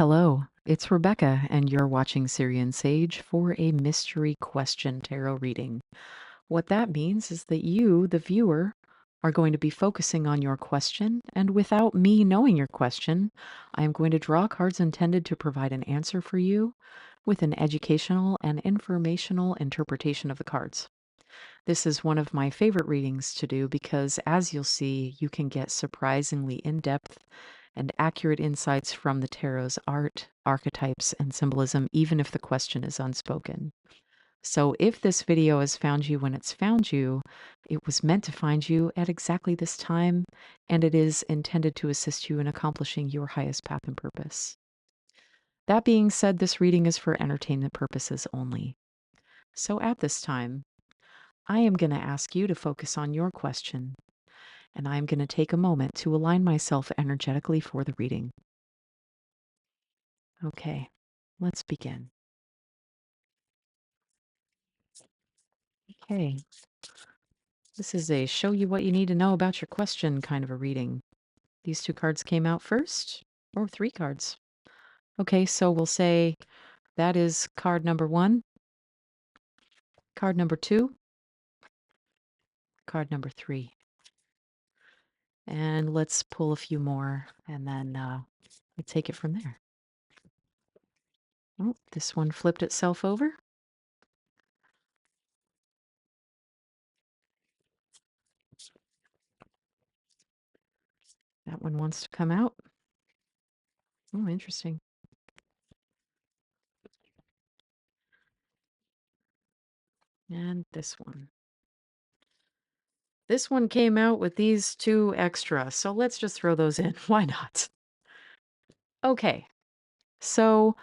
Hello, it's Rebecca, and you're watching Syrian Sage for a mystery question tarot reading. What that means is that you, the viewer, are going to be focusing on your question, and without me knowing your question, I am going to draw cards intended to provide an answer for you with an educational and informational interpretation of the cards. This is one of my favorite readings to do because, as you'll see, you can get surprisingly in depth and accurate insights from the tarot's art, archetypes, and symbolism, even if the question is unspoken. So, if this video has found you when it's found you, it was meant to find you at exactly this time, and it is intended to assist you in accomplishing your highest path and purpose. That being said, this reading is for entertainment purposes only. So, at this time, I am going to ask you to focus on your question, and I'm going to take a moment to align myself energetically for the reading. Okay, let's begin. Okay, this is a show you what you need to know about your question kind of a reading. These two cards came out first, or three cards. Okay, so we'll say that is card number one, card number two, card number three. And let's pull a few more, and then we'll take it from there. Oh, this one flipped itself over. That one wants to come out. Oh, interesting. And this one. This one came out with these two extra, so let's just throw those in. Why not? Okay, so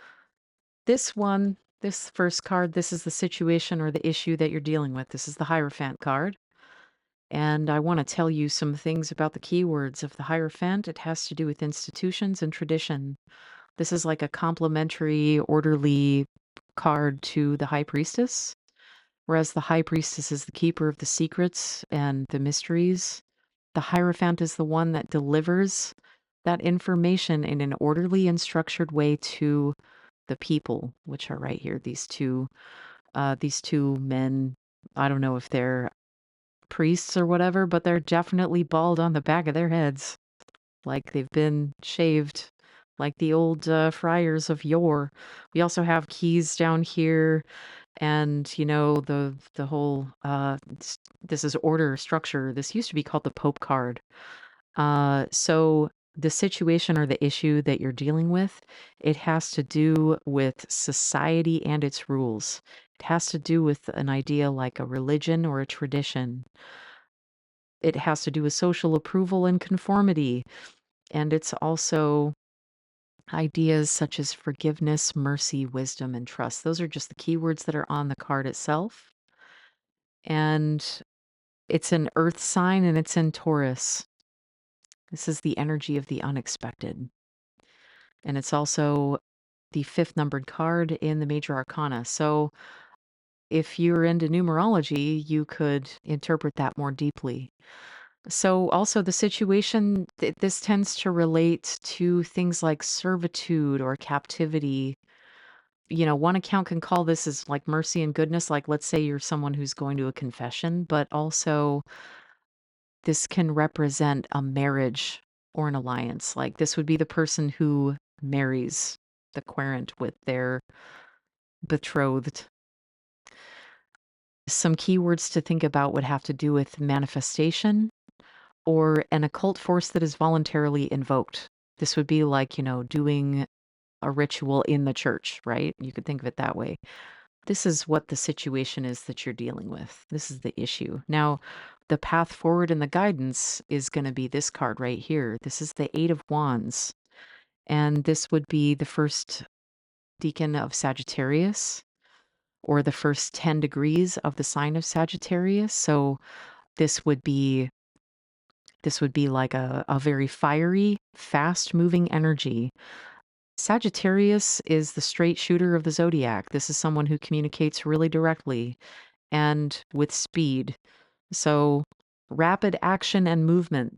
this one, this first card, this is the situation or the issue that you're dealing with. This is the Hierophant card. And I want to tell you some things about the keywords of the Hierophant. It has to do with institutions and tradition. This is like a complementary, orderly card to the High Priestess. Whereas the High Priestess is the keeper of the secrets and the mysteries, the Hierophant is the one that delivers that information in an orderly and structured way to the people, which are right here. These two men. I don't know if they're priests or whatever, but they're definitely bald on the back of their heads, like they've been shaved, like the old friars of yore. We also have keys down here, and the whole this is order structure. This used to be called the Pope card. So the situation or the issue that you're dealing with, it has to do with society and its rules. It has to do with an idea like a religion or a tradition. It has to do with social approval and conformity. And it's also ideas such as forgiveness, mercy, wisdom, and trust. Those are just the keywords that are on the card itself. And it's an earth sign and it's in Taurus. This is the energy of the unexpected. And it's also the fifth numbered card in the major arcana. So if you're into numerology, you could interpret that more deeply. So also the situation, this tends to relate to things like servitude or captivity. One account can call this as like mercy and goodness. Like, let's say you're someone who's going to a confession, but also this can represent a marriage or an alliance. Like, this would be the person who marries the querent with their betrothed. Some keywords to think about would have to do with manifestation or an occult force that is voluntarily invoked. This would be like, doing a ritual in the church, right? You could think of it that way. This is what the situation is that you're dealing with. This is the issue. Now, the path forward and the guidance is going to be this card right here. This is the Eight of Wands. And this would be the first decan of Sagittarius, or the first 10 degrees of the sign of Sagittarius. So this would be like a very fiery, fast moving energy. Sagittarius is the straight shooter of the zodiac. This is someone who communicates really directly and with speed. So rapid action and movement.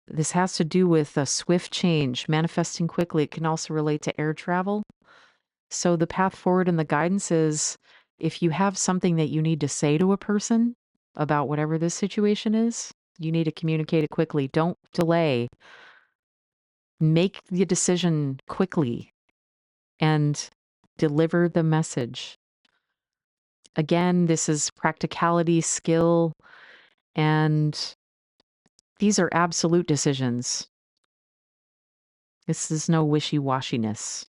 This has to do with a swift change, manifesting quickly. It can also relate to air travel. So the path forward and the guidance is if you have something that you need to say to a person about whatever this situation is, you need to communicate it quickly. Don't delay. Make the decision quickly and deliver the message. Again, this is practicality, skill, and these are absolute decisions. This is no wishy washiness,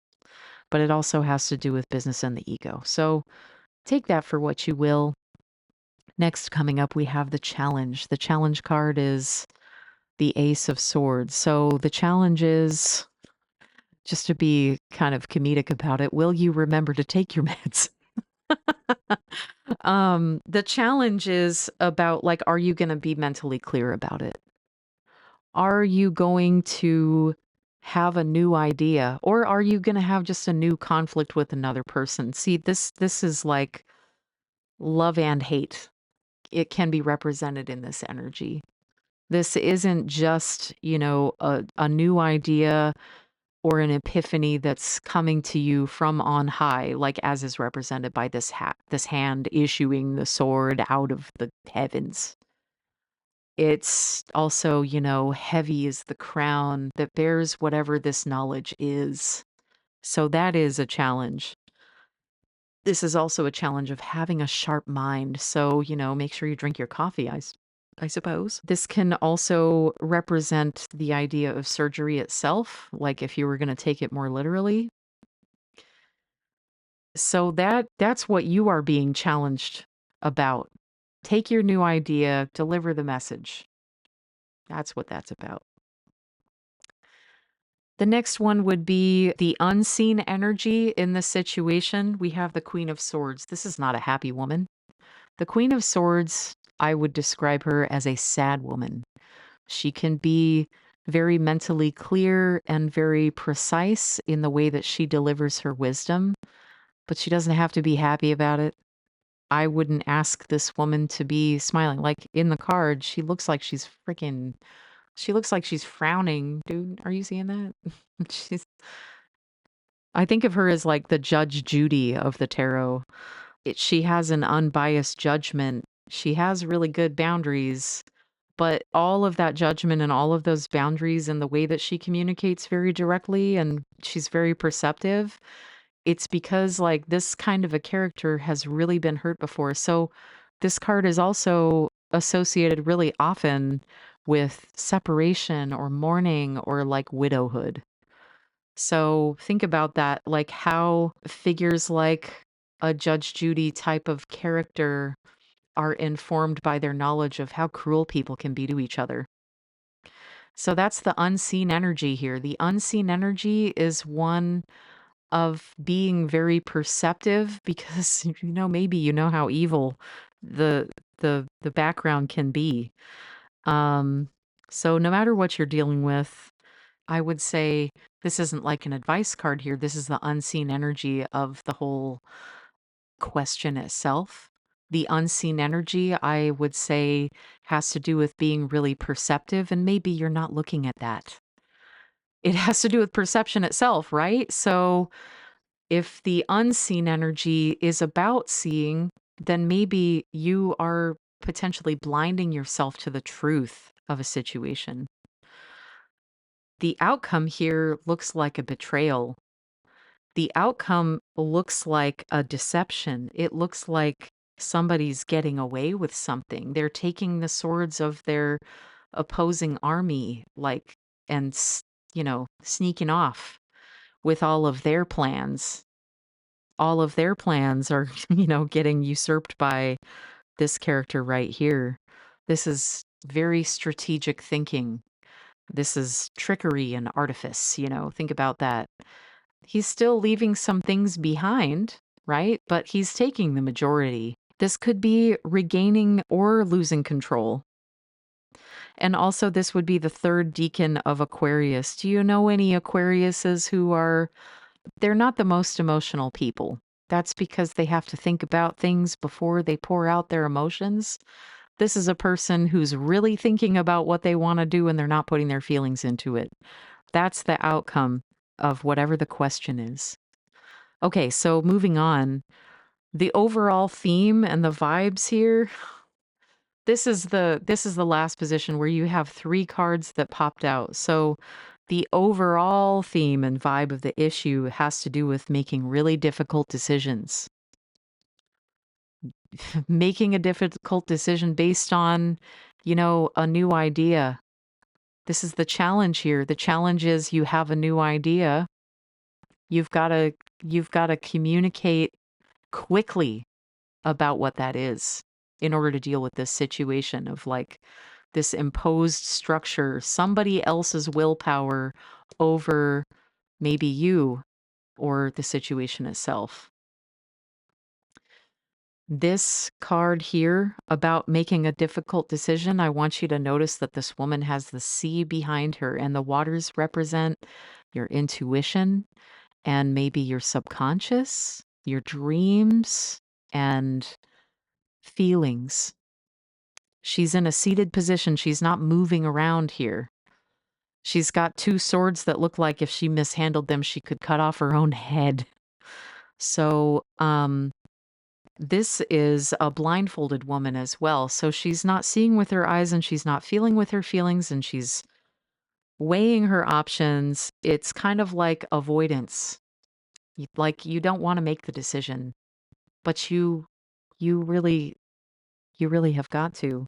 but it also has to do with business and the ego. So take that for what you will. Next, coming up, we have the challenge. The challenge card is the Ace of Swords. So the challenge is, just to be kind of comedic about it, will you remember to take your meds? The challenge is about like, are you going to be mentally clear about it? Are you going to have a new idea or are you going to have just a new conflict with another person? See, this is like love and hate. It can be represented in this energy. This isn't just, a new idea or an epiphany that's coming to you from on high, like as is represented by this hand issuing the sword out of the heavens. It's also, heavy is the crown that bears whatever this knowledge is. So that is a challenge. This is also a challenge of having a sharp mind. So, make sure you drink your coffee, I suppose. This can also represent the idea of surgery itself, like if you were going to take it more literally. So that's what you are being challenged about. Take your new idea, deliver the message. That's what that's about. The next one would be the unseen energy in this situation. We have the Queen of Swords. This is not a happy woman. The Queen of Swords, I would describe her as a sad woman. She can be very mentally clear and very precise in the way that she delivers her wisdom, but she doesn't have to be happy about it. I wouldn't ask this woman to be smiling. Like in the card, she looks like she's frowning. Dude, are you seeing that? she's I think of her as like the Judge Judy of the tarot. She has an unbiased judgment. She has really good boundaries, but all of that judgment and all of those boundaries and the way that she communicates very directly and she's very perceptive, it's because like this kind of a character has really been hurt before. So this card is also associated really often with separation or mourning or like widowhood. So think about that, like how figures like a Judge Judy type of character are informed by their knowledge of how cruel people can be to each other. So that's the unseen energy here. The unseen energy is one of being very perceptive because maybe you know how evil the the background can be. Um so no matter what you're dealing with, I would say this isn't like an advice card here. This is the unseen energy of the whole question itself. The unseen energy, I would say, has to do with being really perceptive, and maybe you're not looking at that. It has to do with perception itself, right? So if the unseen energy is about seeing, then maybe you are potentially blinding yourself to the truth of a situation. The outcome here looks like a betrayal. The outcome looks like a deception. It looks like somebody's getting away with something. They're taking the swords of their opposing army, like, and, sneaking off with all of their plans. All of their plans are, getting usurped by this character right here. This is very strategic thinking. This is trickery and artifice, think about that. He's still leaving some things behind, right? But he's taking the majority. This could be regaining or losing control. And also, this would be the third deacon of Aquarius. Do you know any Aquariuses they're not the most emotional people. That's because they have to think about things before they pour out their emotions. This is a person who's really thinking about what they want to do and they're not putting their feelings into it. That's the outcome of whatever the question is. Okay, so moving on. The overall theme and the vibes here. This is the last position where you have 3 cards that popped out. So the overall theme and vibe of the issue has to do with making really difficult decisions. Making a difficult decision based on, a new idea. This is the challenge here. The challenge is you have a new idea. You've got to you've got to communicate quickly about what that is in order to deal with this situation of like this imposed structure, somebody else's willpower over maybe you or the situation itself. This card here about making a difficult decision, I want you to notice that this woman has the sea behind her, and the waters represent your intuition and maybe your subconscious, your dreams, and feelings. She's in a seated position. She's not moving around here. She's got 2 swords that look like if she mishandled them, she could cut off her own head. So, this is a blindfolded woman as well. So she's not seeing with her eyes and she's not feeling with her feelings and she's weighing her options. It's kind of like avoidance. Like you don't want to make the decision, but you really you really have got to.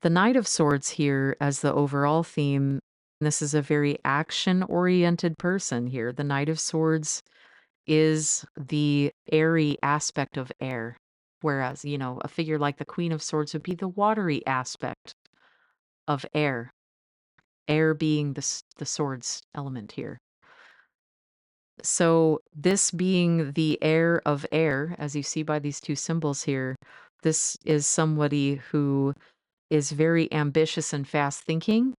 The Knight of Swords here as the overall theme, this is a very action-oriented person here. The Knight of Swords is the airy aspect of air, whereas, a figure like the Queen of Swords would be the watery aspect of air, air being the sword's element here. So, this being the air of air, as you see by these 2 symbols here, this is somebody who is very ambitious and fast thinking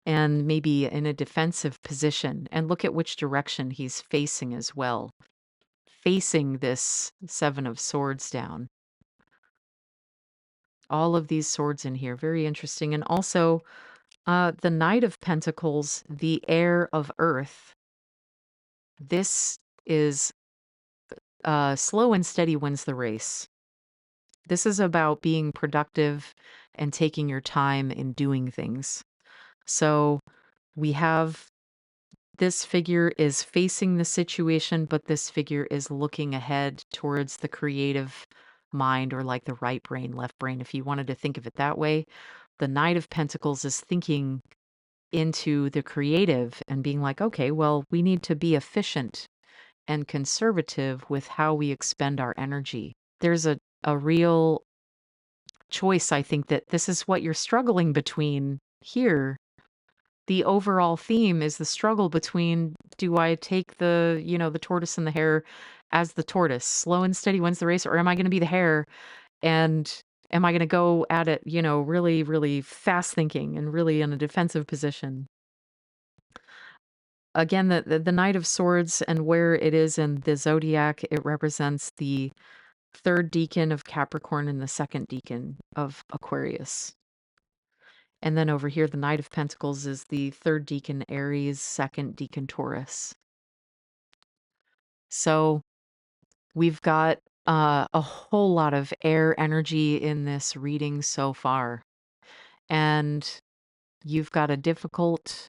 and maybe in a defensive position. And look at which direction he's facing as well. Facing this 7 of swords down. All of these swords in here, very interesting. And also, the Knight of Pentacles, the heir of earth. This is slow and steady wins the race. This is about being productive and taking your time in doing things. So we have this figure is facing the situation, but this figure is looking ahead towards the creative mind or like the right brain, left brain, if you wanted to think of it that way. The Knight of Pentacles is thinking into the creative and being like, okay, well, we need to be efficient and conservative with how we expend our energy. There's a real choice, I think, that this is what you're struggling between here. The overall theme is the struggle between, do I take the tortoise and the hare as the tortoise, slow and steady wins the race, or am I going to be the hare and am I going to go at it, really, really fast thinking and really in a defensive position? Again, the Knight of Swords and where it is in the zodiac, it represents the 3rd decan of Capricorn and the 2nd decan of Aquarius. And then over here, the Knight of Pentacles is the 3rd decan Aries, 2nd decan Taurus. So we've got a whole lot of air energy in this reading so far. And you've got a difficult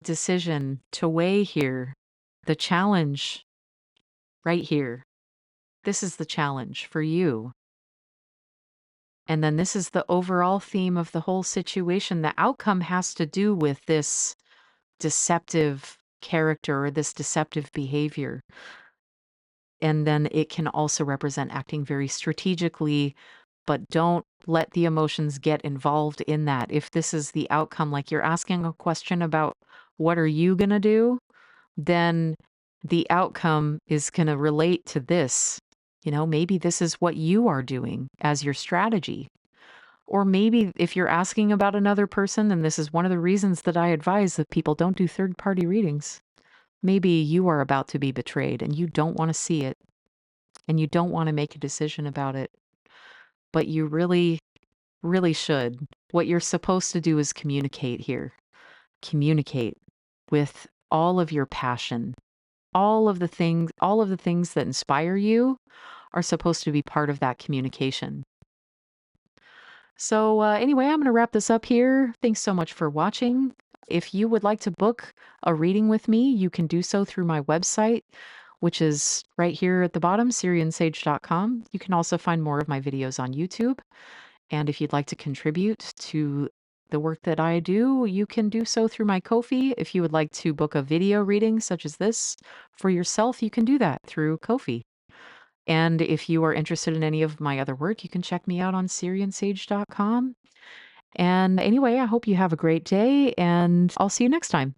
decision to weigh here. The challenge right here. This is the challenge for you. And then this is the overall theme of the whole situation. The outcome has to do with this deceptive character or this deceptive behavior. And then it can also represent acting very strategically, but don't let the emotions get involved in that. If this is the outcome, like you're asking a question about what are you going to do, then the outcome is going to relate to this. Maybe this is what you are doing as your strategy. Or maybe if you're asking about another person, and this is one of the reasons that I advise that people don't do third-party readings, maybe you are about to be betrayed and you don't want to see it and you don't want to make a decision about it, but you really really should. What you're supposed to do is communicate here. Communicate with all of your passion. All of the things that inspire you are supposed to be part of that communication. So, anyway, I'm going to wrap this up here. Thanks so much for watching. If you would like to book a reading with me, you can do so through my website, which is right here at the bottom, syriansage.com. You can also find more of my videos on YouTube. And if you'd like to contribute to the work that I do, you can do so through my Ko-fi. If you would like to book a video reading such as this for yourself, you can do that through Ko-fi. And if you are interested in any of my other work, you can check me out on syriansage.com. And anyway, I hope you have a great day, and I'll see you next time.